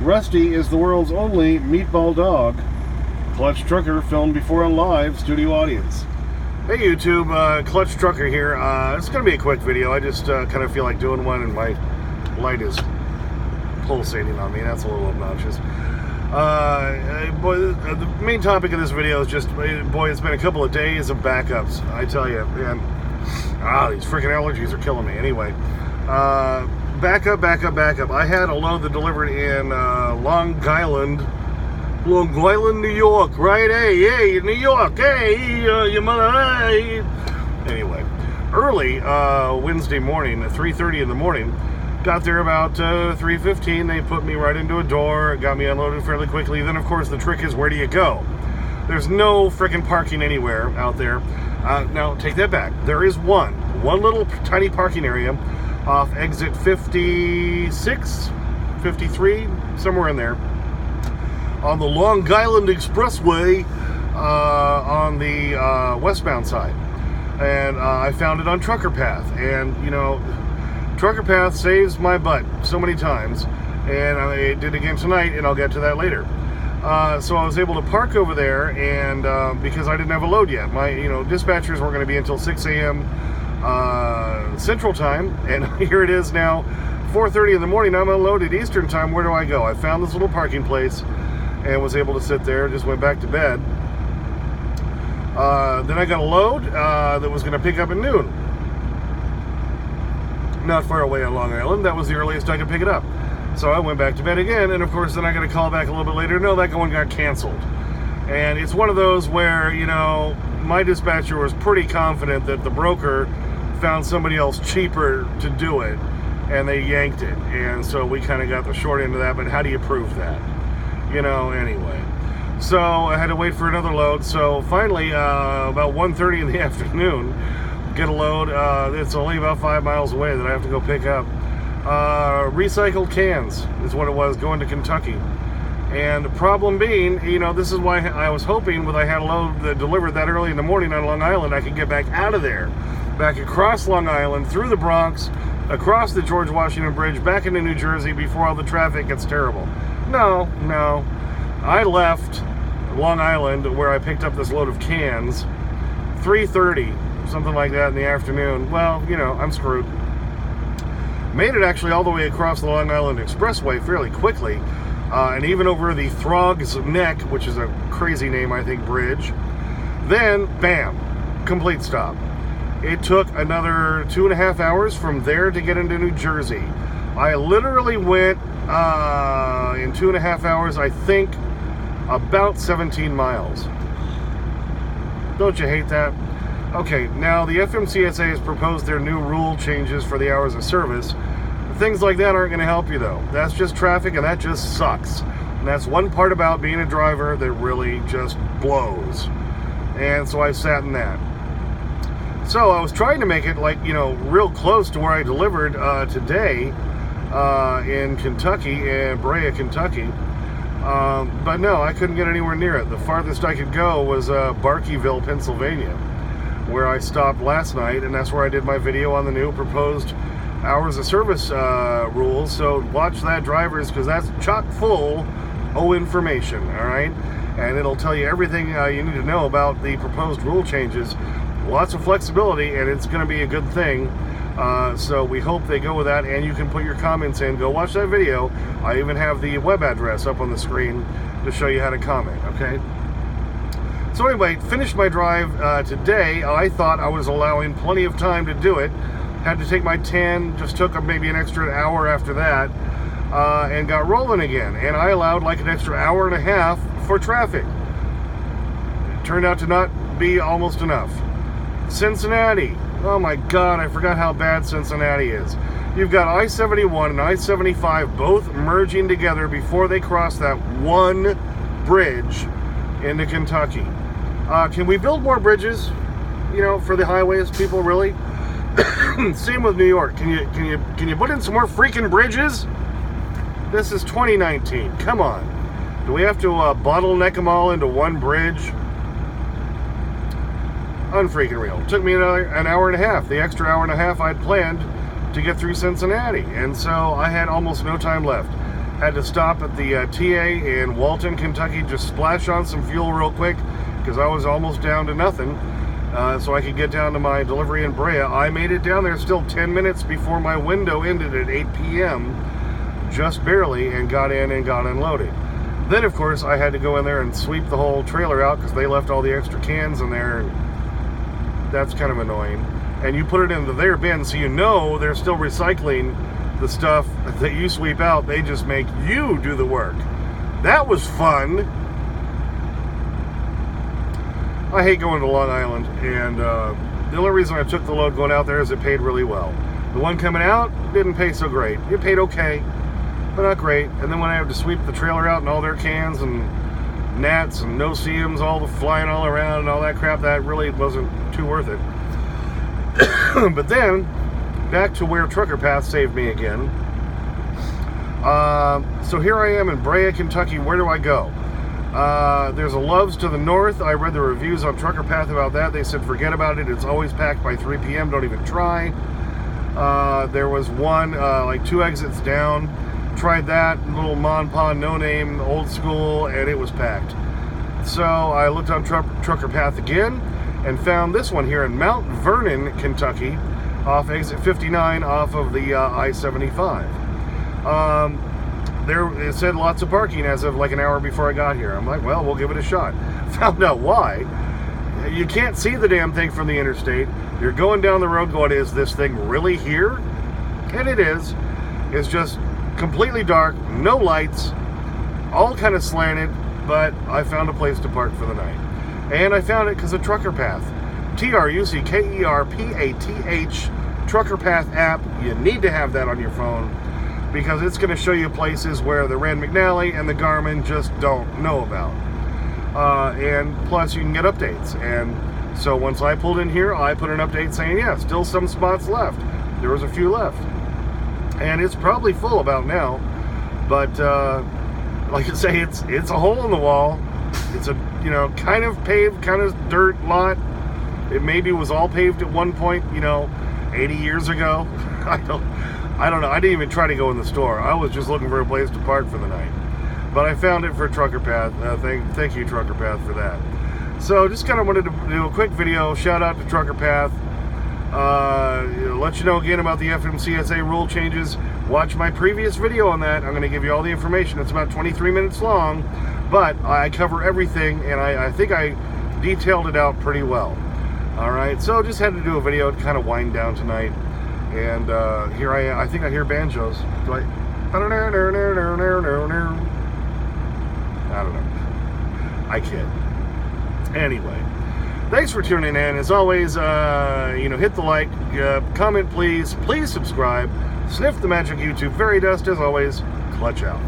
Rusty is the world's only meatball dog. Clutch Trucker filmed before a live studio audience. Hey YouTube, Clutch Trucker here. It's going to be a quick video. I just kind of feel like doing one, and my light is pulsating on me. That's a little obnoxious. The main topic of this video is just, boy, it's been a couple of days of backups, I tell you, man. These freaking allergies are killing me. Anyway, backup. I had a load that delivered in Long Island, New York, right? Hey, New York, hey, your mother, hey. Anyway, early Wednesday morning at 3:30 in the morning. Got there about 3:15. They put me right into a door, got me unloaded fairly quickly. Then, of course, the trick is, where do you go? There's no freaking parking anywhere out there. Now, take that back. There is one little tiny parking area off exit 56, 53, somewhere in there, on the Long Island Expressway on the westbound side. And I found it on TruckerPath. And, you know, TruckerPath saves my butt so many times, and I did again tonight, and I'll get to that later. So I was able to park over there, and because I didn't have a load yet, my dispatchers weren't going to be until 6 a.m. Central Time, and here it is now, 4:30 in the morning. I'm unloaded Eastern Time. Where do I go? I found this little parking place, and was able to sit there. Just went back to bed. Then I got a load that was going to pick up at noon. Not far away on Long Island. That was the earliest I could pick it up. So I went back to bed again, and of course then I got a call back a little bit later. No, that one got canceled. And it's one of those where, my dispatcher was pretty confident that the broker found somebody else cheaper to do it, and they yanked it. And so we kind of got the short end of that, but how do you prove that? Anyway. So I had to wait for another load. So finally, about 1:30 in the afternoon, get a load. It's only about 5 miles away that I have to go pick up. Recycled cans is what it was, going to Kentucky. And the problem being, this is why I was hoping when I had a load that delivered that early in the morning on Long Island, I could get back out of there, back across Long Island, through the Bronx, across the George Washington Bridge, back into New Jersey before all the traffic gets terrible. No. I left Long Island, where I picked up this load of cans, 3:30. Something like that in the afternoon. Well, I'm screwed. Made it actually all the way across the Long Island Expressway fairly quickly, and even over the Throg's Neck, which is a crazy name, I think, bridge. Then, bam, complete stop. It took another 2.5 hours from there to get into New Jersey. I literally went, in 2.5 hours, I think, about 17 miles. Don't you hate that? Okay, now the FMCSA has proposed their new rule changes for the hours of service. Things like that aren't going to help you, though. That's just traffic, and that just sucks. And that's one part about being a driver that really just blows. And so I sat in that. So I was trying to make it, real close to where I delivered today in Kentucky, in Brea, Kentucky. But no, I couldn't get anywhere near it. The farthest I could go was Barkeyville, Pennsylvania, where I stopped last night, and that's where I did my video on the new proposed hours of service rules. So watch that, drivers, because that's chock full of information, all right? And it'll tell you everything you need to know about the proposed rule changes. Lots of flexibility, and it's going to be a good thing. So we hope they go with that, and you can put your comments in. Go watch that video. I even have the web address up on the screen to show you how to comment, okay? So anyway, finished my drive today. I thought I was allowing plenty of time to do it. Had to take my 10, just took maybe an extra hour after that, and got rolling again. And I allowed like an extra hour and a half for traffic. It turned out to not be almost enough. Cincinnati. Oh my God, I forgot how bad Cincinnati is. You've got I-71 and I-75 both merging together before they cross that one bridge into Kentucky. Can we build more bridges, for the highways, people, really? Same with New York. Can you put in some more freaking bridges? This is 2019. Come on. Do we have to bottleneck them all into one bridge? Unfreaking real. It took me an hour and a half, the extra hour and a half I'd planned to get through Cincinnati. And so I had almost no time left. Had to stop at the TA in Walton, Kentucky, just splash on some fuel real quick because I was almost down to nothing, so I could get down to my delivery in Brea. I made it down there still 10 minutes before my window ended at 8 p.m., just barely, and got in and got unloaded. Then, of course, I had to go in there and sweep the whole trailer out because they left all the extra cans in there, and that's kind of annoying. And you put it into their bin, so you know they're still recycling the stuff that you sweep out. They just make you do the work. That was fun. I hate going to Long Island, and the only reason I took the load going out there is it paid really well. The one coming out didn't pay so great. It paid okay, but not great. And then when I have to sweep the trailer out and all their cans and gnats and no-see-ums all flying all around and all that crap, that really wasn't too worth it. But then, back to where TruckerPath saved me again. So here I am in Brea, Kentucky. Where do I go? There's a Love's to the north. I read the reviews on TruckerPath about that. They said forget about it. It's always packed by 3 p.m. Don't even try. There was one like 2 exits down. Tried that, little Mon Pa, no name, old school, and it was packed. So I looked on TruckerPath again and found this one here in Mount Vernon, Kentucky, off exit 59 off of the I-75. It said lots of parking as of like an hour before I got here. I'm like, well, we'll give it a shot. Found out why. You can't see the damn thing from the interstate. You're going down the road going, is this thing really here? And it is. It's just completely dark, no lights, all kind of slanted, but I found a place to park for the night. And I found it because of TruckerPath. TruckerPath, TruckerPath app. You need to have that on your phone because it's going to show you places where the Rand McNally and the Garmin just don't know about. And plus you can get updates. And so once I pulled in here, I put an update saying, yeah, still some spots left. There was a few left. And it's probably full about now, but like I say, it's a hole in the wall. It's a kind of paved, kind of dirt lot. It maybe was all paved at one point, 80 years ago. I don't know. I didn't even try to go in the store. I was just looking for a place to park for the night. But I found it for TruckerPath. Thank you, TruckerPath, for that. So just kind of wanted to do a quick video. Shout out to TruckerPath. Let you know again about the FMCSA rule changes. Watch my previous video on that. I'm going to give you all the information. It's about 23 minutes long, but I cover everything, and I think I detailed it out pretty well. Alright, so just had to do a video to kind of wind down tonight. And here I am. I think I hear banjos. Do I? I don't know. I kid. Anyway. Thanks for tuning in. As always, hit the like, comment please subscribe, sniff the magic YouTube fairy dust. As always, clutch out.